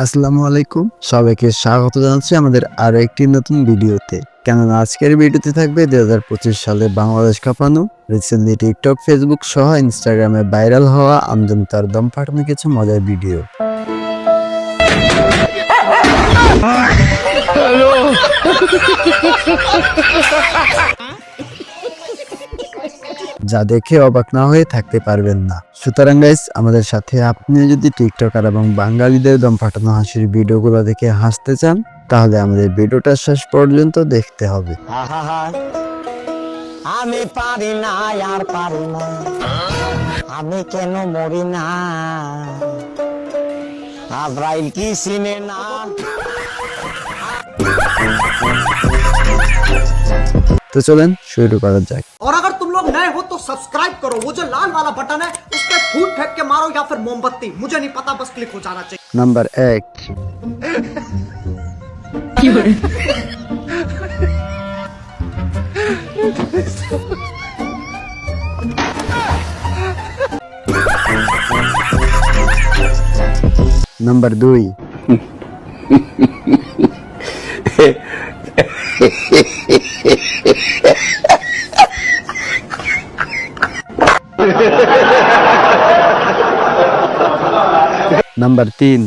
আসসালামু আলাইকুম, সবাইকে স্বাগত জানাচ্ছি আমাদের আরো একটি নতুন ভিডিওতে। কেননা আজকের ভিডিওতে থাকবে 2025 সালে বাংলাদেশ কাঁপানো, রিসেন্টলি টিকটক, ফেসবুক সহ ইনস্টাগ্রামে ভাইরাল হওয়া আমজন তার দম ফাটানো কিছু মজার ভিডিও। যা দেখে অবাক না হয়ে থাকতে পারবেন না। সুতরাং গাইস, আমাদের সাথে আপনি যদি টিকটকার এবং বাঙালিদের দম ফাটানো হাসির ভিডিওগুলো দেখে হাসতে চান, তাহলে আমাদের ভিডিওটা শেষ পর্যন্ত দেখতে হবে। আমি পারি না, আর পারি না, আমি কেন মরি না, আজরাইল কি চিনে না। তো চলেন শুরু করা যাক। और अगर तुम लोग नए हो तो सब्सक्राइब करो, वो जो लाल वाला बटन है उस पर फूट फेंक के मारो या फिर मोमबत्ती, मुझे नहीं पता, बस क्लिक हो जाना चाहिए। Number 1, number 2, number 3,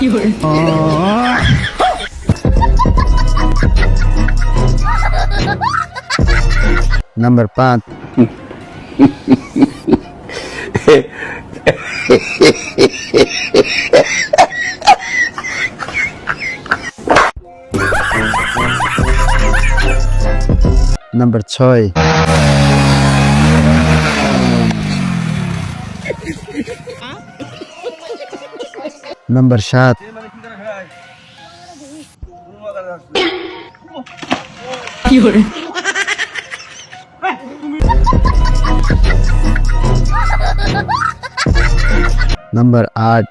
number 4, number 5, number 6, number 7, number 8,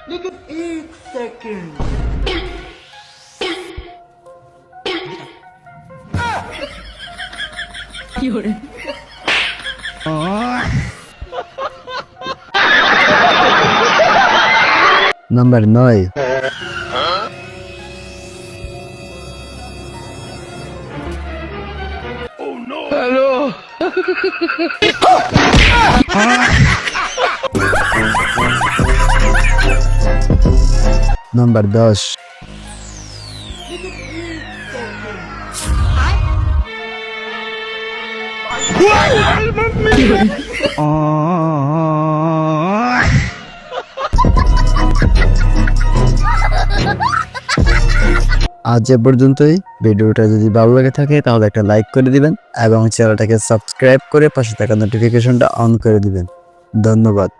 number 9, number 10, আজ এ পর্যন্তই। ভিডিওটা যদি ভালো লাগে থাকে তাহলে একটা লাইক করে দিবেন এবং চ্যানেলটাকে সাবস্ক্রাইব করে পাশে থাকা নোটিফিকেশনটা অন করে দিবেন। ধন্যবাদ।